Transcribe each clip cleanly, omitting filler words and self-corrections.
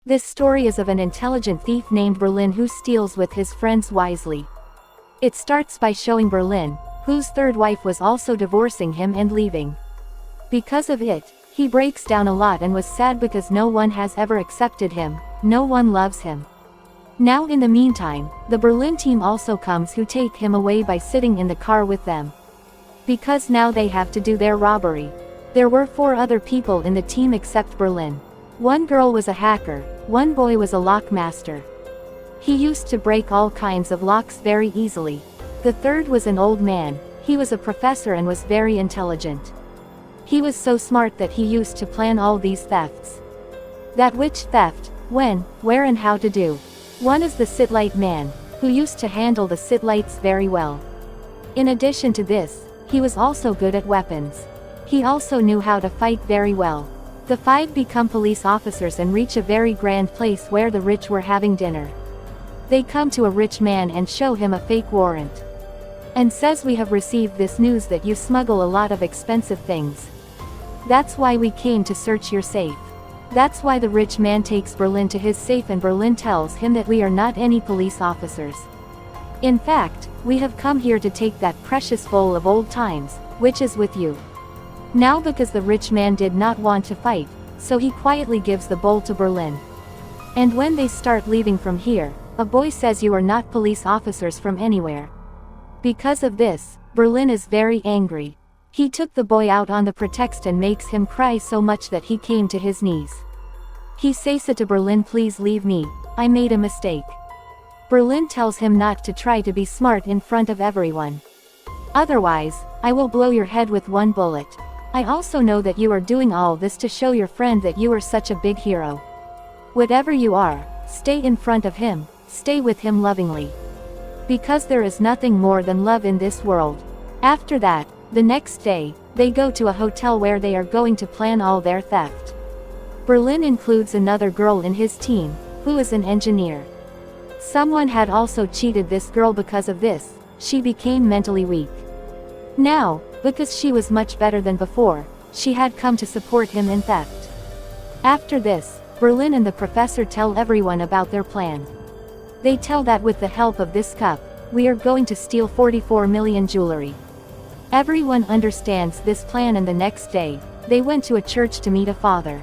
This story is of an intelligent thief named Berlin who steals with his friends wisely. It starts by showing Berlin, whose third wife was also divorcing him and leaving. Because of it, he breaks down a lot and was sad because no one has ever accepted him, no one loves him. Now in the meantime, the Berlin team also comes who take him away by sitting in the car with them. Because now they have to do their robbery. There were 4 other people in the team except Berlin. One girl was a hacker, one boy was a lock master. He used to break all kinds of locks very easily. The third was an old man, he was a professor and was very intelligent. He was so smart that he used to plan all these thefts. That which theft, when, where and how to do. One is the sit-light man, who used to handle the sit-lights very well. In addition to this, he was also good at weapons. He also knew how to fight very well. The 5 become police officers and reach a very grand place where the rich were having dinner. They come to a rich man and show him a fake warrant. And says, "We have received this news that you smuggle a lot of expensive things. That's why we came to search your safe." That's why the rich man takes Berlin to his safe and Berlin tells him that we are not any police officers. In fact, we have come here to take that precious bowl of old times, which is with you. Now because the rich man did not want to fight, so he quietly gives the bowl to Berlin. And when they start leaving from here, a boy says, "You are not police officers from anywhere." Because of this, Berlin is very angry. He took the boy out on the pretext and makes him cry so much that he came to his knees. He says to Berlin, "Please leave me, I made a mistake." Berlin tells him not to try to be smart in front of everyone. "Otherwise, I will blow your head with one bullet. I also know that you are doing all this to show your friend that you are such a big hero. Whatever you are, stay in front of him, stay with him lovingly. Because there is nothing more than love in this world." After that, the next day, they go to a hotel where they are going to plan all their theft. Berlin includes another girl in his team, who is an engineer. Someone had also cheated this girl. Because of this, she became mentally weak. Now, because she was much better than before, she had come to support him in theft. After this, Berlin and the professor tell everyone about their plan. They tell that with the help of this cup, we are going to steal 44 million jewelry. Everyone understands this plan and the next day, they went to a church to meet a father.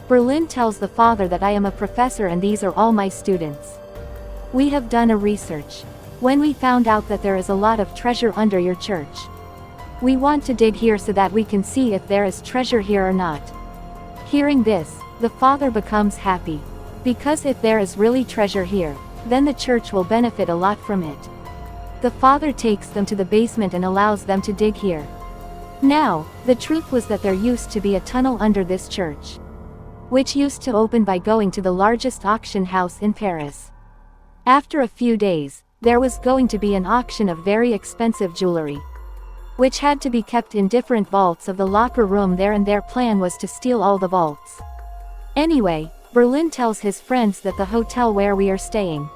Berlin tells the father that, "I am a professor and these are all my students. We have done a research. When we found out that there is a lot of treasure under your church. We want to dig here so that we can see if there is treasure here or not." Hearing this, the father becomes happy. Because if there is really treasure here, then the church will benefit a lot from it. The father takes them to the basement and allows them to dig here. Now, the truth was that there used to be a tunnel under this church, which used to open by going to the largest auction house in Paris. After a few days, there was going to be an auction of very expensive jewelry, which had to be kept in different vaults of the locker room there, and their plan was to steal all the vaults. Anyway, Berlin tells his friends that the hotel where we are staying,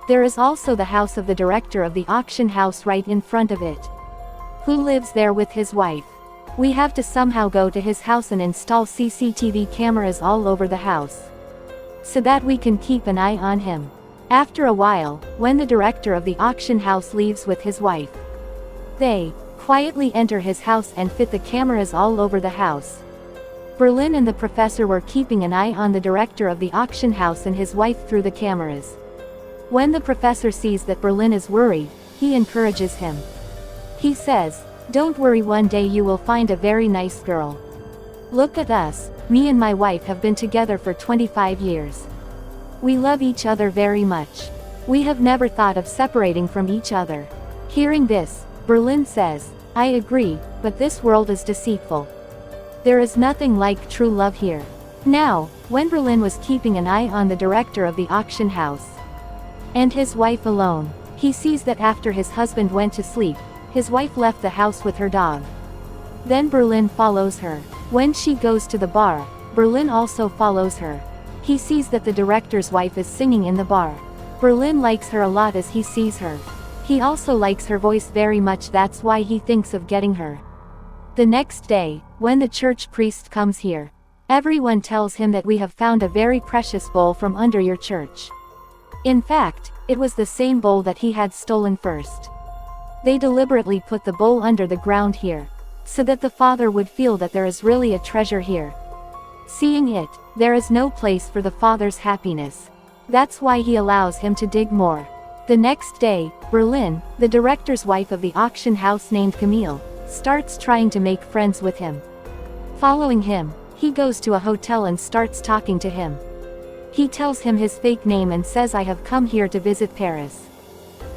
there is also the house of the director of the auction house right in front of it, who lives there with his wife. We have to somehow go to his house and install CCTV cameras all over the house, so that we can keep an eye on him. After a while, when the director of the auction house leaves with his wife, they quietly enter his house and fit the cameras all over the house. Berlin and the professor were keeping an eye on the director of the auction house and his wife through the cameras. When the professor sees that Berlin is worried, he encourages him. He says, "Don't worry, one day you will find a very nice girl. Look at us, me and my wife have been together for 25 years. We love each other very much. We have never thought of separating from each other." Hearing this, Berlin says, "I agree, but this world is deceitful. There is nothing like true love here." Now, when Berlin was keeping an eye on the director of the auction house and his wife alone, he sees that after his husband went to sleep, his wife left the house with her dog. Then Berlin follows her. When she goes to the bar, Berlin also follows her. He sees that the director's wife is singing in the bar. Berlin likes her a lot as he sees her. He also likes her voice very much, that's why he thinks of getting her. The next day, when the church priest comes here, Everyone tells him that we have found a very precious bowl from under your church. In fact, it was the same bowl that he had stolen first. They deliberately put the bowl under the ground here, so that the father would feel that there is really a treasure here. Seeing it, there is no place for the father's happiness. That's why he allows him to dig more. The next day, Berlin, the director's wife of the auction house named Camille, starts trying to make friends with him. Following him, he goes to a hotel and starts talking to him. He tells him his fake name and says, I have come here to visit Paris.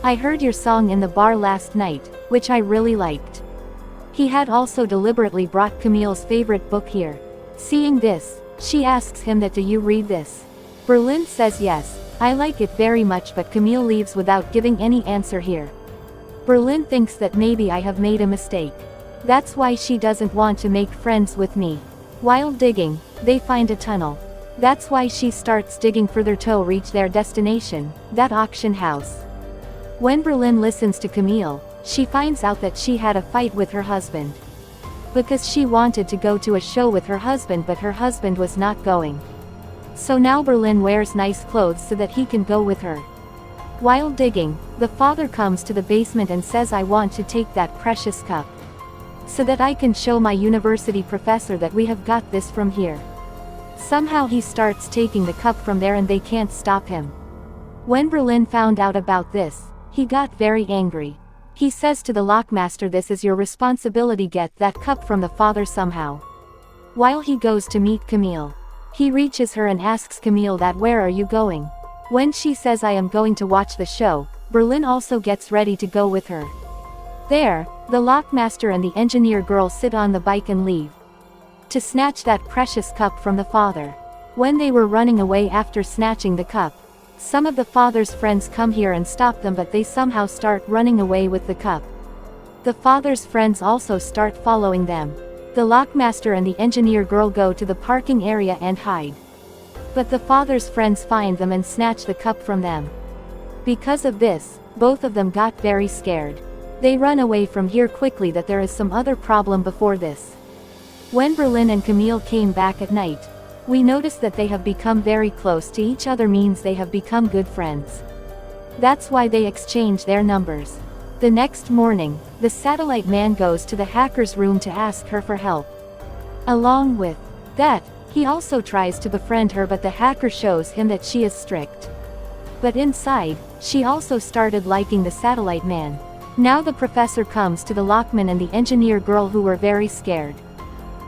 I heard your song in the bar last night, which I really liked. He had also deliberately brought Camille's favorite book here. Seeing this, she asks him that, do you read this? Berlin says yes, I like it very much, but Camille leaves without giving any answer here. Berlin thinks that maybe I have made a mistake. That's why she doesn't want to make friends with me. While digging, they find a tunnel. That's why she starts digging further to reach their destination, that auction house. When Berlin listens to Camille, she finds out that she had a fight with her husband. Because she wanted to go to a show with her husband, but her husband was not going. So now Berlin wears nice clothes so that he can go with her. While digging, the father comes to the basement and says, I want to take that precious cup, so that I can show my university professor that we have got this from here. Somehow he starts taking the cup from there and they can't stop him. When Berlin found out about this, he got very angry. He says to the lockmaster, this is your responsibility, get that cup from the father somehow. While he goes to meet Camille, he reaches her and asks Camille that, where are you going? When she says, I am going to watch the show, Berlin also gets ready to go with her. There, the lockmaster and the engineer girl sit on the bike and leave to snatch that precious cup from the father. When they were running away after snatching the cup, some of the father's friends come here and stop them, but they somehow start running away with the cup. The father's friends also start following them. The lockmaster and the engineer girl go to the parking area and hide. But the father's friends find them and snatch the cup from them. Because of this, both of them got very scared. They run away from here quickly, that there is some other problem before this. When Berlin and Camille came back at night, we notice that they have become very close to each other, means they have become good friends. That's why they exchange their numbers. The next morning, the satellite man goes to the hacker's room to ask her for help. Along with that, he also tries to befriend her, but the hacker shows him that she is strict. But inside, she also started liking the satellite man. Now the professor comes to the lockman and the engineer girl, who were very scared.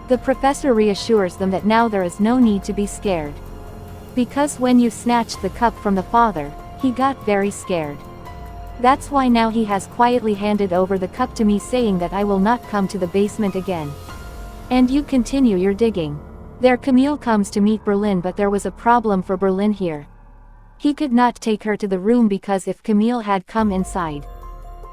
The professor reassures them that now there is no need to be scared. Because when you snatched the cup from the father, he got very scared. That's why now he has quietly handed over the cup to me, saying that I will not come to the basement again. And you continue your digging. There Camille comes to meet Berlin, but there was a problem for Berlin here. He could not take her to the room because if Camille had come inside,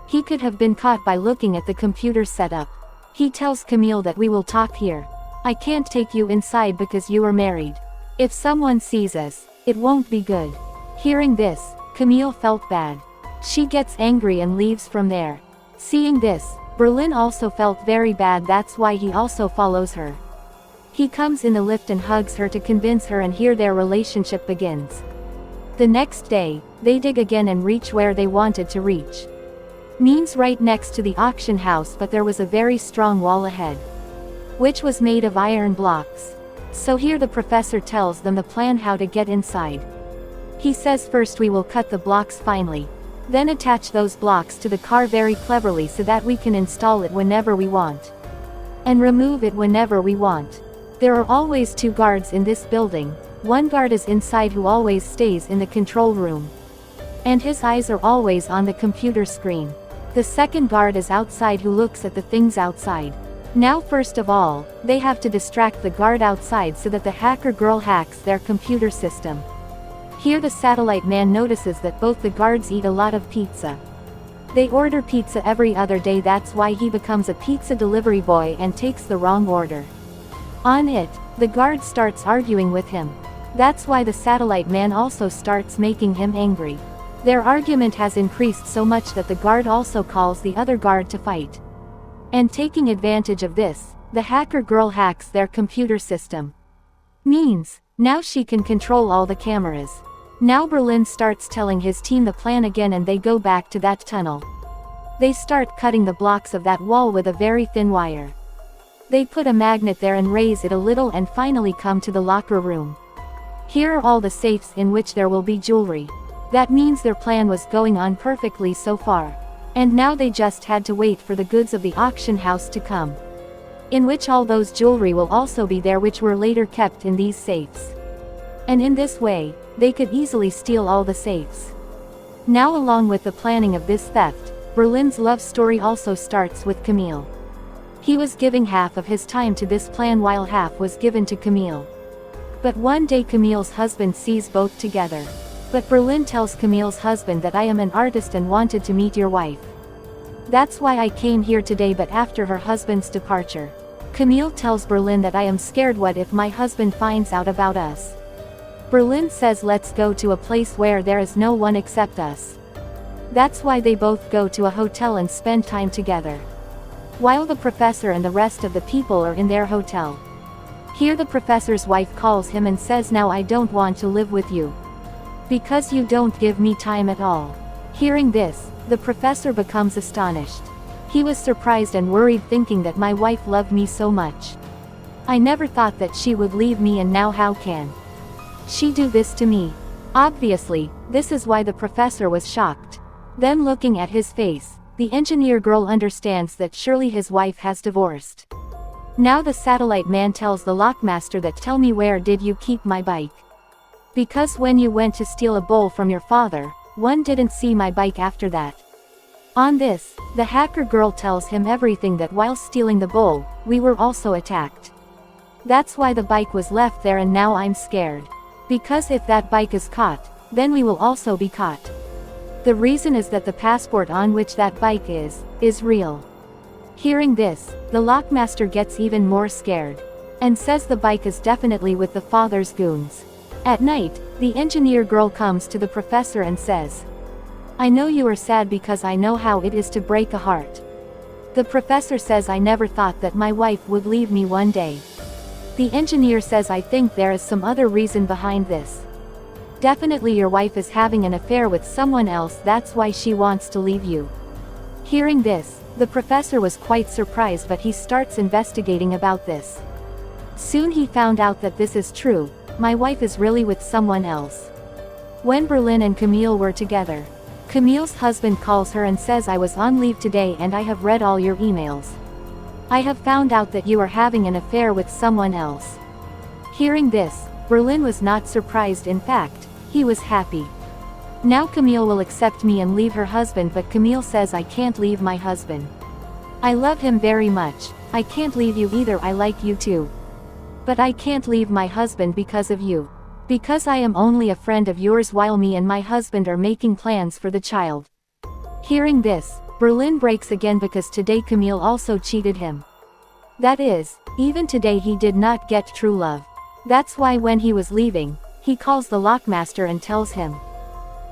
he could have been caught by looking at the computer setup. He tells Camille that we will talk here. I can't take you inside because you are married. If someone sees us, it won't be good. Hearing this, Camille felt bad. She gets angry and leaves from there. Seeing this, Berlin also felt very bad, that's why he also follows her. He comes in the lift and hugs her to convince her, and here their relationship begins. The next day, they dig again and reach where they wanted to reach. Means right next to the auction house, but there was a very strong wall ahead, which was made of iron blocks. So here the professor tells them the plan how to get inside. He says first we will cut the blocks finely, then attach those blocks to the car very cleverly so that we can install it whenever we want, and remove it whenever we want. There are always two guards in this building. One guard is inside who always stays in the control room, and his eyes are always on the computer screen. The second guard is outside who looks at the things outside. Now first of all, they have to distract the guard outside so that the hacker girl hacks their computer system. Here the satellite man notices that both the guards eat a lot of pizza. They order pizza every other day, that's why he becomes a pizza delivery boy and takes the wrong order. On it, the guard starts arguing with him. That's why the satellite man also starts making him angry. Their argument has increased so much that the guard also calls the other guard to fight. And taking advantage of this, the hacker girl hacks their computer system. Means, now she can control all the cameras. Now Berlin starts telling his team the plan again and they go back to that tunnel. They start cutting the blocks of that wall with a very thin wire. They put a magnet there and raise it a little and finally come to the locker room. Here are all the safes in which there will be jewelry. That means their plan was going on perfectly so far. And now they just had to wait for the goods of the auction house to come. In which all those jewelry will also be there, which were later kept in these safes. And in this way, they could easily steal all the safes. Now along with the planning of this theft, Berlin's love story also starts with Camille. He was giving half of his time to this plan while half was given to Camille. But one day Camille's husband sees both together. But Berlin tells Camille's husband that I am an artist and wanted to meet your wife. That's why I came here today. But after her husband's departure, Camille tells Berlin that I am scared. What if my husband finds out about us? Berlin says let's go to a place where there is no one except us. That's why they both go to a hotel and spend time together. While the professor and the rest of the people are in their hotel. Here the professor's wife calls him and says, now I don't want to live with you. Because you don't give me time at all. Hearing this, the professor becomes astonished. He was surprised and worried, thinking that my wife loved me so much. I never thought that she would leave me, and now how can she do this to me? Obviously, this is why the professor was shocked. Then looking at his face, the engineer girl understands that surely his wife has divorced. Now the satellite man tells the lockmaster that tell me where did you keep my bike? Because when you went to steal a bowl from your father, one didn't see my bike after that. On this, the hacker girl tells him everything, that while stealing the bowl, we were also attacked. That's why the bike was left there, and now I'm scared. Because if that bike is caught, then we will also be caught. The reason is that the passport on which that bike is real. Hearing this, the lockmaster gets even more scared. And says the bike is definitely with the father's goons. At night, the engineer girl comes to the professor and says, I know you are sad because I know how it is to break a heart. The professor says I never thought that my wife would leave me one day. The engineer says I think there is some other reason behind this. Definitely your wife is having an affair with someone else, that's why she wants to leave you. Hearing this, the professor was quite surprised, but he starts investigating about this. Soon he found out that this is true, my wife is really with someone else. When Berlin and Camille were together, Camille's husband calls her and says I was on leave today and I have read all your emails. I have found out that you are having an affair with someone else. Hearing this, Berlin was not surprised, in fact, he was happy. Now Camille will accept me and leave her husband, but Camille says I can't leave my husband. I love him very much, I can't leave you either, I like you too. But I can't leave my husband because of you. Because I am only a friend of yours while me and my husband are making plans for the child. Hearing this, Berlin breaks again because today Camille also cheated him. That is, even today he did not get true love. That's why when he was leaving, he calls the lockmaster and tells him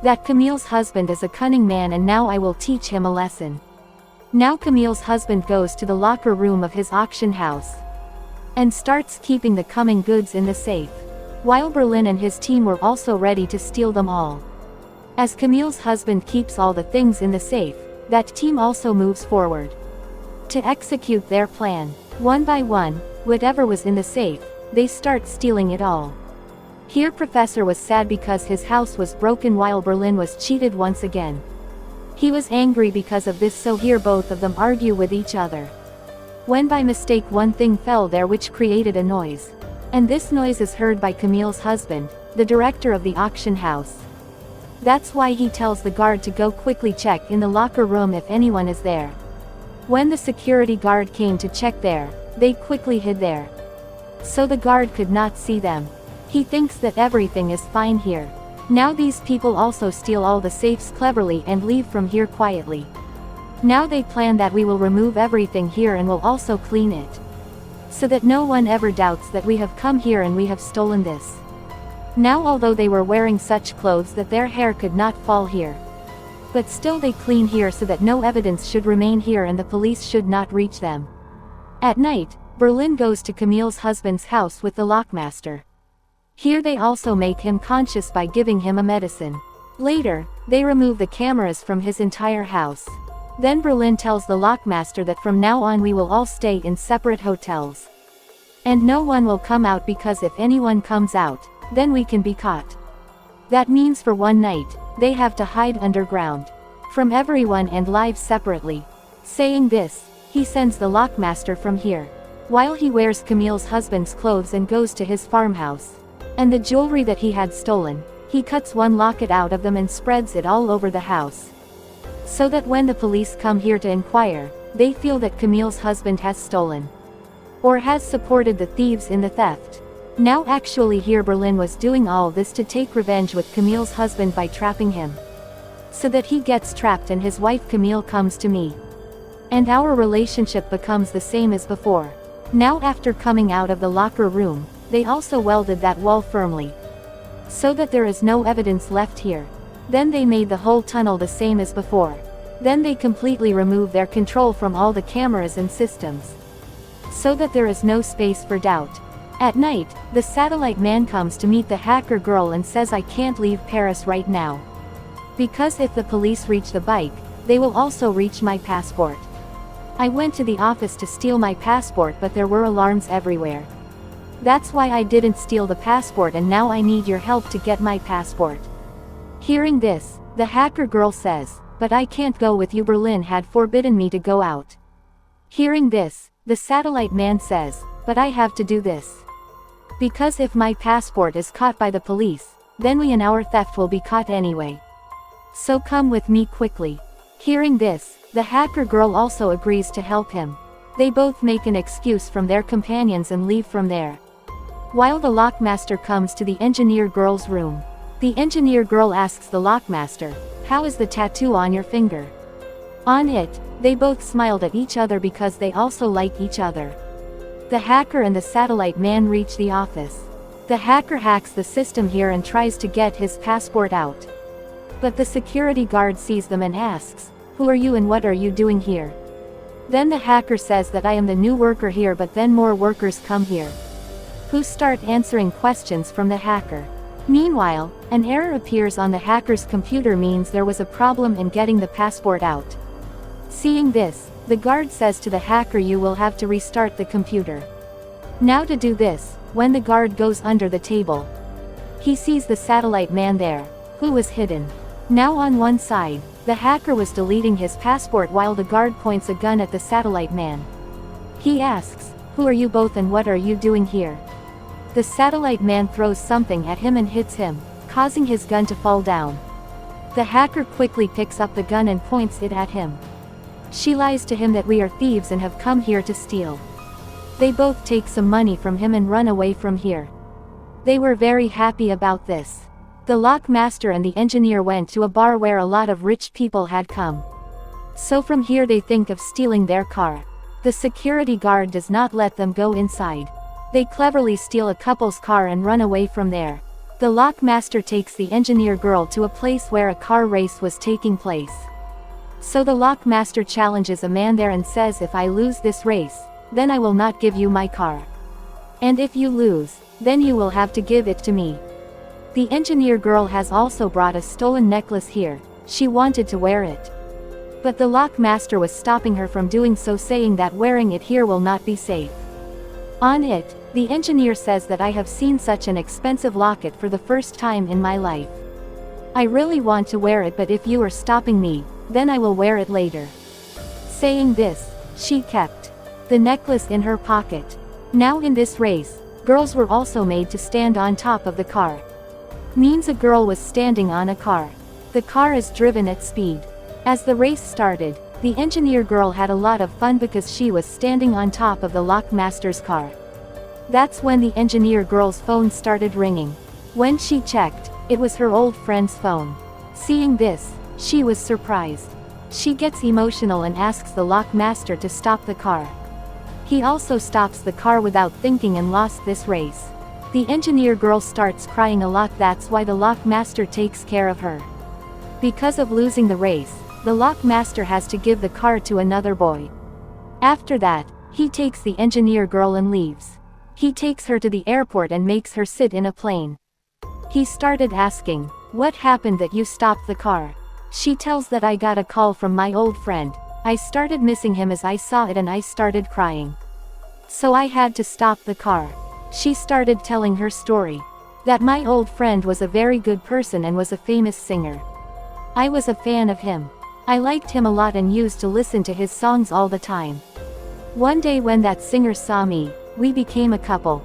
that Camille's husband is a cunning man and now I will teach him a lesson. Now Camille's husband goes to the locker room of his auction house and starts keeping the coming goods in the safe, while Berlin and his team were also ready to steal them all. As Camille's husband keeps all the things in the safe, that team also moves forward to execute their plan. One by one, whatever was in the safe, they start stealing it all. Here Professor was sad because his house was broken while Berlin was cheated once again. He was angry because of this, so here both of them argue with each other. When by mistake one thing fell there which created a noise. And this noise is heard by Camille's husband, the director of the auction house. That's why he tells the guard to go quickly check in the locker room if anyone is there. When the security guard came to check there, they quickly hid there, so the guard could not see them. He thinks that everything is fine here. Now these people also steal all the safes cleverly and leave from here quietly. Now they plan that we will remove everything here and will also clean it, so that no one ever doubts that we have come here and we have stolen this. Now although they were wearing such clothes that their hair could not fall here, but still they clean here so that no evidence should remain here and the police should not reach them. At night, Berlin goes to Camille's husband's house with the lockmaster. Here they also make him conscious by giving him a medicine. Later, they remove the cameras from his entire house. Then Berlin tells the lockmaster that from now on we will all stay in separate hotels. And no one will come out because if anyone comes out, then we can be caught. That means for one night, they have to hide underground from everyone and live separately. Saying this, he sends the lockmaster from here, while he wears Camille's husband's clothes and goes to his farmhouse. And the jewelry that he had stolen, he cuts one locket out of them and spreads it all over the house. So that when the police come here to inquire, they feel that Camille's husband has stolen, or has supported the thieves in the theft. Now actually here Berlin was doing all this to take revenge with Camille's husband by trapping him. So that he gets trapped and his wife Camille comes to me. And our relationship becomes the same as before. Now after coming out of the locker room, they also welded that wall firmly, so that there is no evidence left here. Then they made the whole tunnel the same as before. Then they completely remove their control from all the cameras and systems, so that there is no space for doubt. At night, the satellite man comes to meet the hacker girl and says I can't leave Paris right now, because if the police reach the bike, they will also reach my passport. I went to the office to steal my passport but there were alarms everywhere. That's why I didn't steal the passport and now I need your help to get my passport. Hearing this, the hacker girl says, but I can't go with you, Berlin had forbidden me to go out. Hearing this, the satellite man says, but I have to do this, because if my passport is caught by the police, then we and our theft will be caught anyway. So come with me quickly. Hearing this, the hacker girl also agrees to help him. They both make an excuse from their companions and leave from there. While the lockmaster comes to the engineer girl's room, the engineer girl asks the lockmaster, how is the tattoo on your finger? On it, they both smiled at each other because they also like each other. The hacker and the satellite man reach the office. The hacker hacks the system here and tries to get his passport out. But the security guard sees them and asks, who are you and what are you doing here? Then the hacker says that I am the new worker here, but then more workers come here, who start answering questions from the hacker. Meanwhile, an error appears on the hacker's computer, means there was a problem in getting the passport out. Seeing this, the guard says to the hacker you will have to restart the computer. Now to do this, when the guard goes under the table, he sees the satellite man there, who was hidden. Now on one side, the hacker was deleting his passport while the guard points a gun at the satellite man. He asks, who are you both and what are you doing here? The satellite man throws something at him and hits him, causing his gun to fall down. The hacker quickly picks up the gun and points it at him. She lies to him that we are thieves and have come here to steal. They both take some money from him and run away from here. They were very happy about this. The lockmaster and the engineer went to a bar where a lot of rich people had come. So from here they think of stealing their car. The security guard does not let them go inside. They cleverly steal a couple's car and run away from there. The lockmaster takes the engineer girl to a place where a car race was taking place. So the lockmaster challenges a man there and says, if I lose this race, then I will not give you my car. And if you lose, then you will have to give it to me. The engineer girl has also brought a stolen necklace here. She wanted to wear it, but the lockmaster was stopping her from doing so, saying that wearing it here will not be safe. On it, the engineer says that I have seen such an expensive locket for the first time in my life. I really want to wear it, but if you are stopping me, then I will wear it later. Saying this, she kept the necklace in her pocket. Now in this race, girls were also made to stand on top of the car. Means a girl was standing on a car. The car is driven at speed. As the race started, the engineer girl had a lot of fun because she was standing on top of the lockmaster's car. That's when the engineer girl's phone started ringing. When she checked, it was her old friend's phone. Seeing this, she was surprised. She gets emotional and asks the lockmaster to stop the car. He also stops the car without thinking and lost this race. The engineer girl starts crying a lot. That's why the lockmaster takes care of her. Because of losing the race, the lockmaster has to give the car to another boy. After that, he takes the engineer girl and leaves. He takes her to the airport and makes her sit in a plane. He started asking, "What happened that you stopped the car?" She tells that I got a call from my old friend. I started missing him as I saw it and I started crying. So I had to stop the car. She started telling her story. That my old friend was a very good person and was a famous singer. I was a fan of him. I liked him a lot and used to listen to his songs all the time. One day when that singer saw me, we became a couple.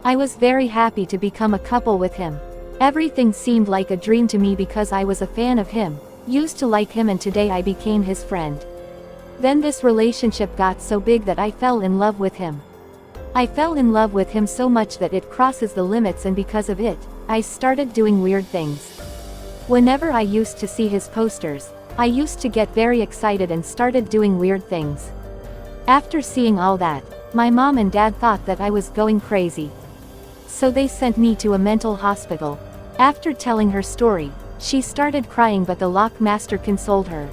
I was very happy to become a couple with him. Everything seemed like a dream to me because I was a fan of him, used to like him, and today I became his friend. Then this relationship got so big that I fell in love with him. I fell in love with him so much that it crosses the limits, and because of it, I started doing weird things. Whenever I used to see his posters, I used to get very excited and started doing weird things. After seeing all that, my mom and dad thought that I was going crazy. So they sent me to a mental hospital. After telling her story, she started crying, but the lockmaster consoled her.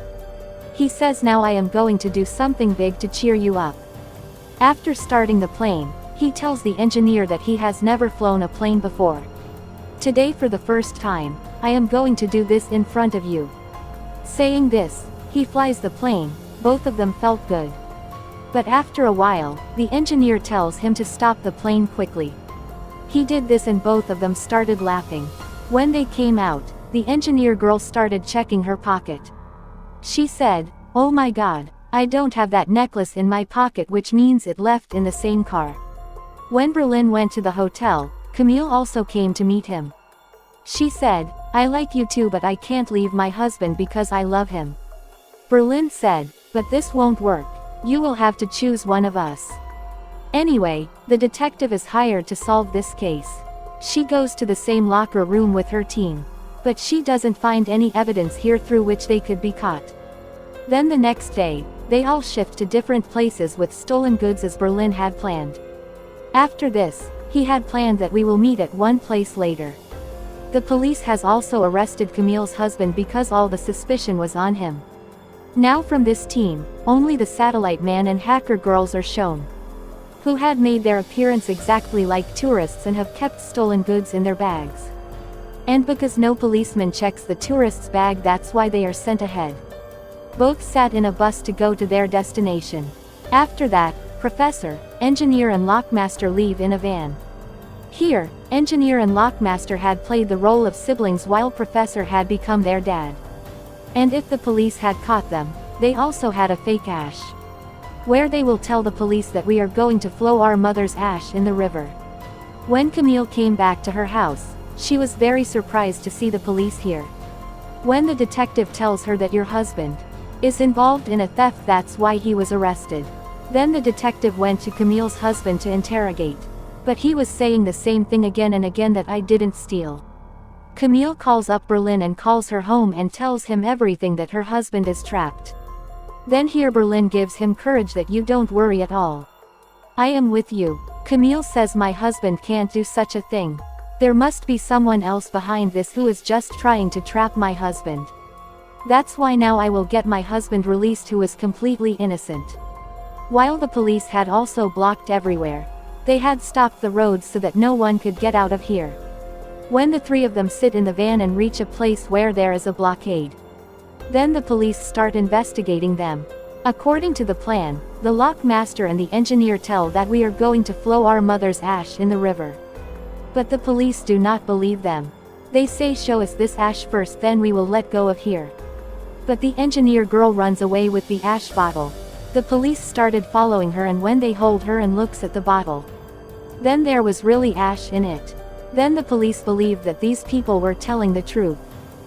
He says, "Now I am going to do something big to cheer you up." After starting the plane, he tells the engineer that he has never flown a plane before. "Today, for the first time, I am going to do this in front of you." Saying this, he flies the plane. Both of them felt good. But after a while, the engineer tells him to stop the plane quickly. He did this and both of them started laughing. When they came out, the engineer girl started checking her pocket. She said, "Oh my God, I don't have that necklace in my pocket," which means it left in the same car. When Berlin went to the hotel, Camille also came to meet him. She said, "I like you too, but I can't leave my husband because I love him." Berlin said, "But this won't work. You will have to choose one of us." Anyway, the detective is hired to solve this case. She goes to the same locker room with her team. But she doesn't find any evidence here through which they could be caught. Then the next day, they all shift to different places with stolen goods as Berlin had planned. After this, he had planned that we will meet at one place later. The police has also arrested Camille's husband because all the suspicion was on him. Now from this team, only the satellite man and hacker girls are shown, who had made their appearance exactly like tourists and have kept stolen goods in their bags. And because no policeman checks the tourist's bag, that's why they are sent ahead. Both sat in a bus to go to their destination. After that, Professor, Engineer and Lockmaster leave in a van. Here, Engineer and Lockmaster had played the role of siblings while Professor had become their dad. And if the police had caught them, they also had a fake ash, where they will tell the police that we are going to flow our mother's ash in the river. When Camille came back to her house, she was very surprised to see the police here. When the detective tells her that your husband is involved in a theft, that's why he was arrested. Then the detective went to Camille's husband to interrogate. But he was saying the same thing again and again, that I didn't steal. Camille calls up Berlin and calls her home and tells him everything, that her husband is trapped. Then here Berlin gives him courage, that you don't worry at all. I am with you. Camille says, my husband can't do such a thing. There must be someone else behind this who is just trying to trap my husband. That's why now I will get my husband released, who is completely innocent. While the police had also blocked everywhere. They had stopped the roads so that no one could get out of here. When the three of them sit in the van and reach a place where there is a blockade, then the police start investigating them. According to the plan, the lockmaster and the engineer tell that we are going to flow our mother's ash in the river. But the police do not believe them. They say, show us this ash first, then we will let go of here. But the engineer girl runs away with the ash bottle. The police started following her, and when they hold her and looks at the bottle, then there was really ash in it. Then the police believed that these people were telling the truth.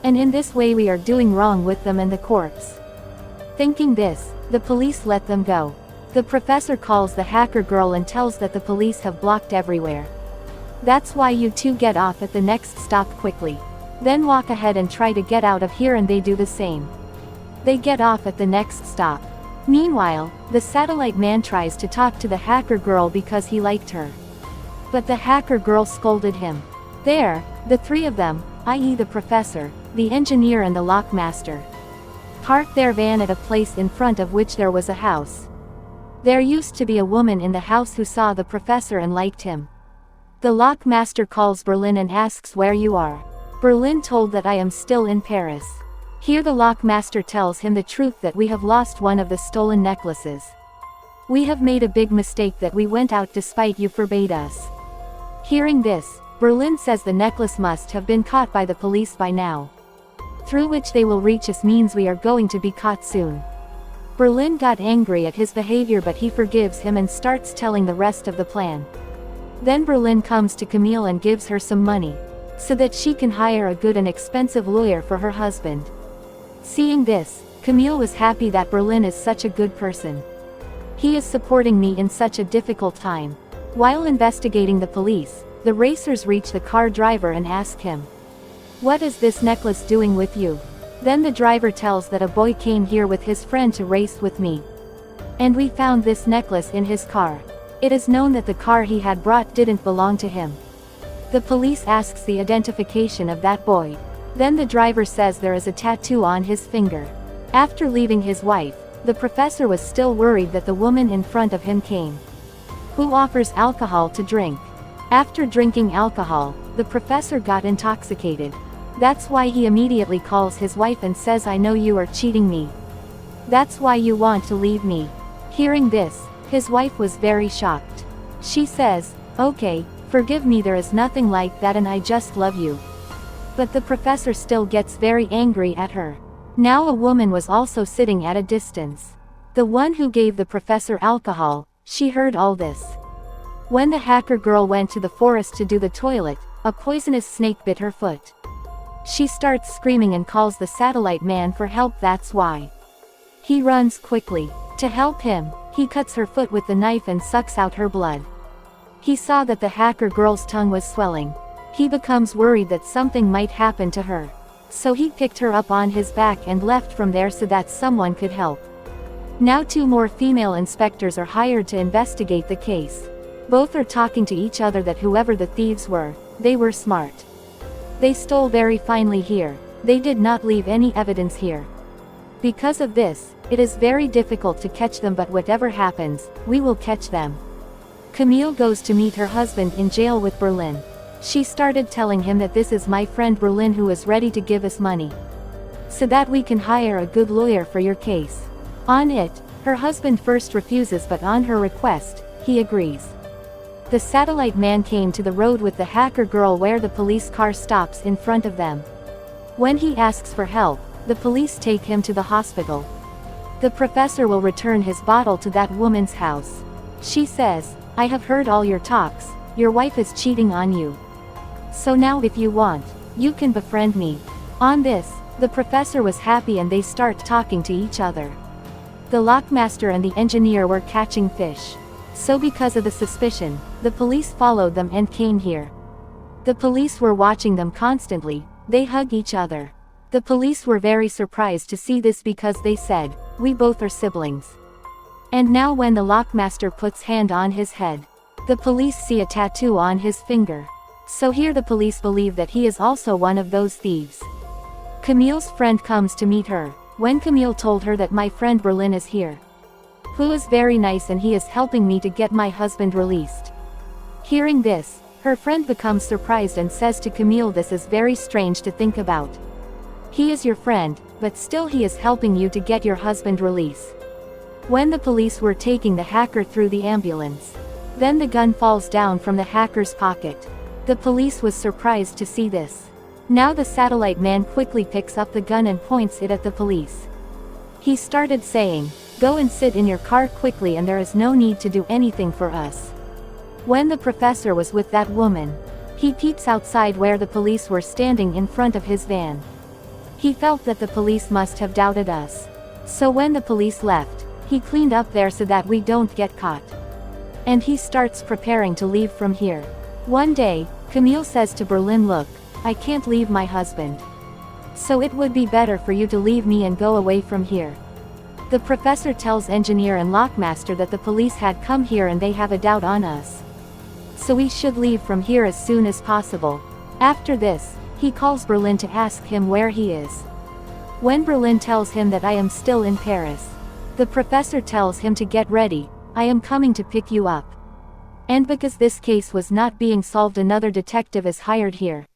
And in this way we are doing wrong with them and the corpse. Thinking this, the police let them go. The professor calls the hacker girl and tells that the police have blocked everywhere. That's why you two get off at the next stop quickly. Then walk ahead and try to get out of here, and they do the same. They get off at the next stop. Meanwhile, the satellite man tries to talk to the hacker girl because he liked her. But the hacker girl scolded him. There, the three of them, i.e. the professor, the engineer and the lockmaster, parked their van at a place in front of which there was a house. There used to be a woman in the house who saw the professor and liked him. The lock master calls Berlin and asks where you are. Berlin told that I am still in Paris. Here the lock master tells him the truth that we have lost one of the stolen necklaces. We have made a big mistake that we went out despite you forbade us. Hearing this, Berlin says the necklace must have been caught by the police by now. Through which they will reach us means we are going to be caught soon. Berlin got angry at his behavior but he forgives him and starts telling the rest of the plan. Then Berlin comes to Camille and gives her some money, so that she can hire a good and expensive lawyer for her husband. Seeing this, Camille was happy that Berlin is such a good person. He is supporting me in such a difficult time. While investigating the police, the racers reach the car driver and ask him, "What is this necklace doing with you?" Then the driver tells that a boy came here with his friend to race with me. And we found this necklace in his car. It is known that the car he had brought didn't belong to him. The police asks the identification of that boy. Then the driver says there is a tattoo on his finger. After leaving his wife, the professor was still worried that the woman in front of him came, who offers alcohol to drink. After drinking alcohol, the professor got intoxicated. That's why he immediately calls his wife and says, "I know you are cheating me. That's why you want to leave me." Hearing this, his wife was very shocked. She says, "Okay, forgive me, there is nothing like that and I just love you." But the professor still gets very angry at her. Now a woman was also sitting at a distance. The one who gave the professor alcohol, she heard all this. When the hacker girl went to the forest to do the toilet, a poisonous snake bit her foot. She starts screaming and calls the satellite man for help. That's why he runs quickly. To help him, he cuts her foot with the knife and sucks out her blood. He saw that the hacker girl's tongue was swelling. He becomes worried that something might happen to her. So he picked her up on his back and left from there so that someone could help. Now 2 more female inspectors are hired to investigate the case. Both are talking to each other that whoever the thieves were, they were smart. They stole very finely here. They did not leave any evidence here. Because of this, it is very difficult to catch them, but whatever happens, we will catch them. Camille goes to meet her husband in jail with Berlin. She started telling him that this is my friend Berlin who is ready to give us money, so that we can hire a good lawyer for your case. On it, her husband first refuses, but on her request, he agrees. The satellite man came to the road with the hacker girl where the police car stops in front of them. When he asks for help, the police take him to the hospital. The professor will return his bottle to that woman's house. She says, "I have heard all your talks, your wife is cheating on you. So now if you want, you can befriend me." On this, the professor was happy and they start talking to each other. The lockmaster and the engineer were catching fish. So because of the suspicion, the police followed them and came here. The police were watching them constantly. They hug each other. The police were very surprised to see this because they said, "We both are siblings." And now when the lockmaster puts hand on his head, the police see a tattoo on his finger. So here the police believe that he is also one of those thieves. Camille's friend comes to meet her. When Camille told her that my friend Berlin is here, who is very nice and he is helping me to get my husband released. Hearing this, her friend becomes surprised and says to Camille, "This is very strange to think about. He is your friend, but still he is helping you to get your husband released." When the police were taking the hacker through the ambulance, then the gun falls down from the hacker's pocket. The police was surprised to see this. Now the satellite man quickly picks up the gun and points it at the police. He started saying, "Go and sit in your car quickly and there is no need to do anything for us." When the professor was with that woman, he peeps outside where the police were standing in front of his van. He felt that the police must have doubted us. So when the police left, he cleaned up there so that we don't get caught. And he starts preparing to leave from here. One day, Camille says to Berlin, "Look, I can't leave my husband. So it would be better for you to leave me and go away from here." The professor tells engineer and lockmaster that the police had come here and they have a doubt on us. So we should leave from here as soon as possible. After this, he calls Berlin to ask him where he is. When Berlin tells him that I am still in Paris, the professor tells him to get ready, I am coming to pick you up. And because this case was not being solved, another detective is hired here.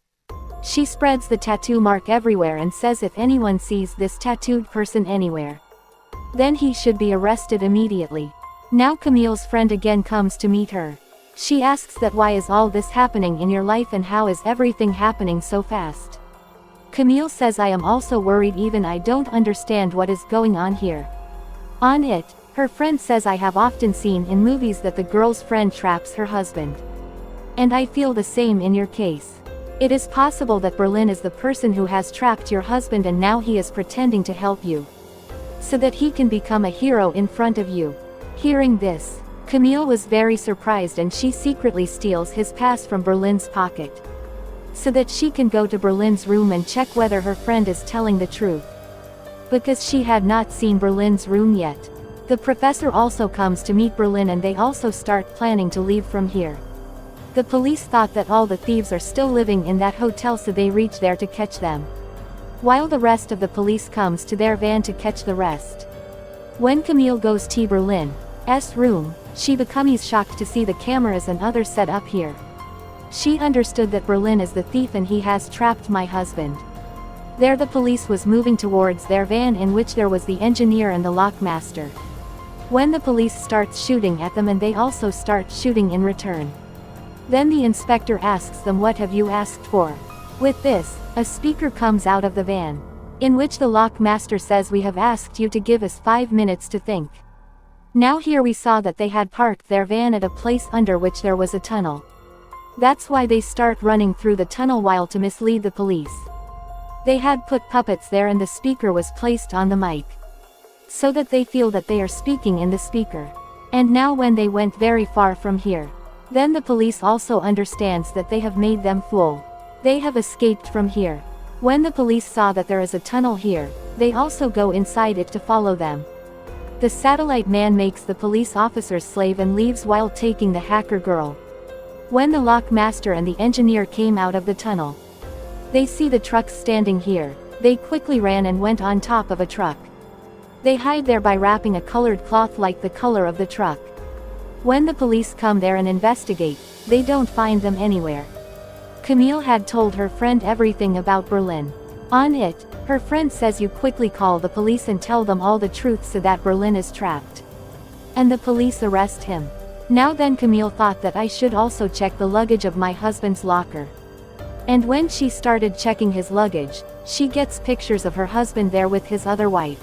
She spreads the tattoo mark everywhere and says if anyone sees this tattooed person anywhere, then he should be arrested immediately. Now Camille's friend again comes to meet her. She asks that why is all this happening in your life and how is everything happening so fast? Camille says I am also worried, even I don't understand what is going on here. On it, her friend says I have often seen in movies that the girl's friend traps her husband. And I feel the same in your case. It is possible that Berlin is the person who has trapped your husband and now he is pretending to help you, so that he can become a hero in front of you. Hearing this, Camille was very surprised and she secretly steals his pass from Berlin's pocket, so that she can go to Berlin's room and check whether her friend is telling the truth. Because she had not seen Berlin's room yet. The professor also comes to meet Berlin and they also start planning to leave from here. The police thought that all the thieves are still living in that hotel, so they reach there to catch them, while the rest of the police comes to their van to catch the rest. When Camille goes to Berlin's room, she becomes shocked to see the cameras and others set up here. She understood that Berlin is the thief and he has trapped my husband. There the police was moving towards their van, in which there was the engineer and the lockmaster. When the police starts shooting at them and they also start shooting in return. Then the inspector asks them, what have you asked for? With this, a speaker comes out of the van, in which the lockmaster says we have asked you to give us 5 minutes to think. Now here we saw that they had parked their van at a place under which there was a tunnel. That's why they start running through the tunnel while to mislead the police. They had put puppets there and the speaker was placed on the mic, so that they feel that they are speaking in the speaker. And now when they went very far from here, then the police also understands that they have made them fool. They have escaped from here. When the police saw that there is a tunnel here, they also go inside it to follow them. The satellite man makes the police officer's slave and leaves while taking the hacker girl. When the lockmaster and the engineer came out of the tunnel, they see the trucks standing here. They quickly ran and went on top of a truck. They hide there by wrapping a colored cloth like the color of the truck. When the police come there and investigate, they don't find them anywhere. Camille had told her friend everything about Berlin. On it, her friend says you quickly call the police and tell them all the truth so that Berlin is trapped. And the police arrest him. Now then Camille thought that I should also check the luggage of my husband's locker. And when she started checking his luggage, she gets pictures of her husband there with his other wife.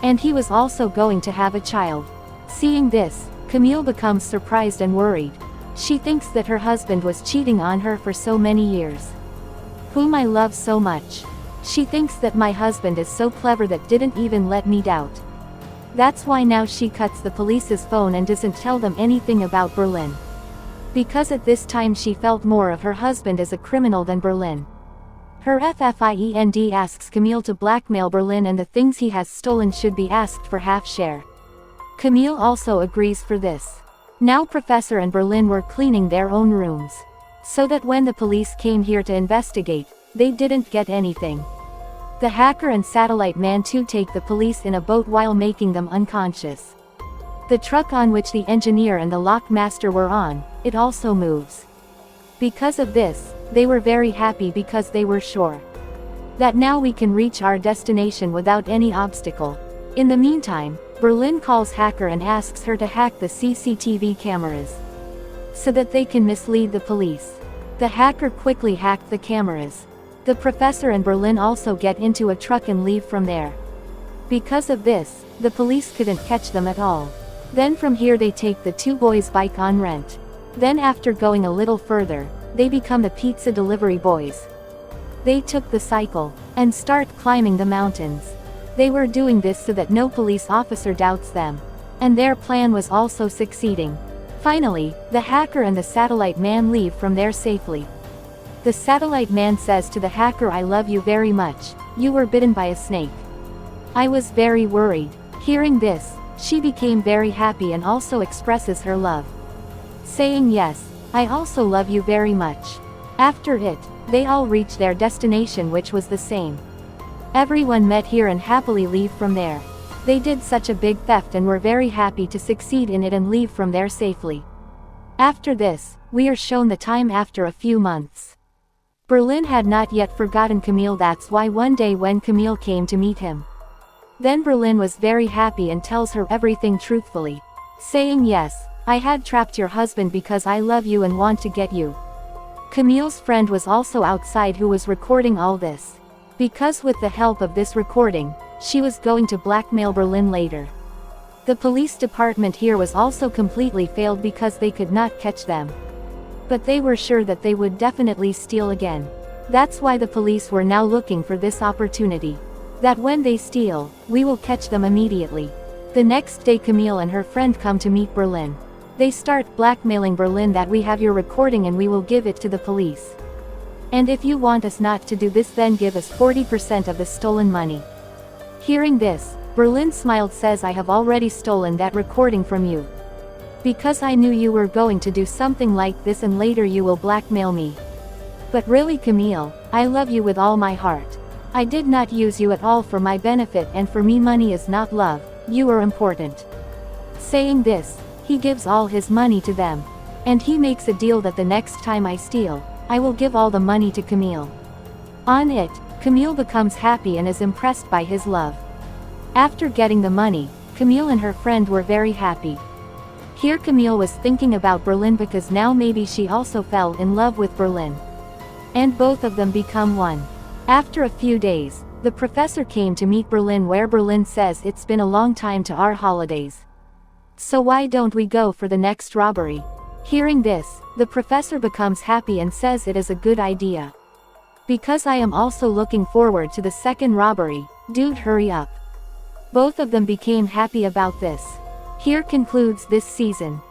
And he was also going to have a child. Seeing this, Camille becomes surprised and worried. She thinks that her husband was cheating on her for so many years, whom I love so much. She thinks that my husband is so clever that didn't even let me doubt. That's why now she cuts the police's phone and doesn't tell them anything about Berlin. Because at this time she felt more of her husband as a criminal than Berlin. Her friend asks Camille to blackmail Berlin and the things he has stolen should be asked for half share. Camille also agrees for this. Now Professor and Berlin were cleaning their own rooms, so that when the police came here to investigate, they didn't get anything. The hacker and satellite man too take the police in a boat while making them unconscious. The truck on which the engineer and the lockmaster were on, it also moves. Because of this, they were very happy because they were sure that now we can reach our destination without any obstacle. In the meantime, Berlin calls hacker and asks her to hack the CCTV cameras, so that they can mislead the police. The hacker quickly hacked the cameras. The professor and Berlin also get into a truck and leave from there. Because of this, the police couldn't catch them at all. Then from here they take the two boys' bike on rent. Then after going a little further, they become the pizza delivery boys. They took the cycle, and start climbing the mountains. They were doing this so that no police officer doubts them. And their plan was also succeeding. Finally, the hacker and the satellite man leave from there safely. The satellite man says to the hacker, I love you very much, you were bitten by a snake. I was very worried. Hearing this, she became very happy and also expresses her love, saying yes, I also love you very much. After it, they all reach their destination, which was the same. Everyone met here and happily leave from there. They did such a big theft and were very happy to succeed in it and leave from there safely. After this, we are shown the time after a few months. Berlin had not yet forgotten Camille. That's why one day when Camille came to meet him, then Berlin was very happy and tells her everything truthfully, saying, "Yes, I had trapped your husband because I love you and want to get you." Camille's friend was also outside who was recording all this, because with the help of this recording, she was going to blackmail Berlin later. The police department here was also completely failed because they could not catch them. But they were sure that they would definitely steal again. That's why the police were now looking for this opportunity, that when they steal, we will catch them immediately. The next day Camille and her friend come to meet Berlin. They start blackmailing Berlin that we have your recording and we will give it to the police. And if you want us not to do this, then give us 40% of the stolen money. Hearing this, Berlin smiled, says, "I have already stolen that recording from you, because I knew you were going to do something like this and later you will blackmail me. But really Camille, I love you with all my heart. I did not use you at all for my benefit, and for me money is not love, you are important." Saying this, he gives all his money to them. And he makes a deal that the next time I steal, I will give all the money to Camille. On it, Camille becomes happy and is impressed by his love. After getting the money, Camille and her friend were very happy. Here Camille was thinking about Berlin because now maybe she also fell in love with Berlin. And both of them become one. After a few days, the professor came to meet Berlin, where Berlin says, "It's been a long time to our holidays, so why don't we go for the next robbery?" Hearing this, the professor becomes happy and says it is a good idea, because I am also looking forward to the second robbery, dude, hurry up. Both of them became happy about this. Here concludes this season.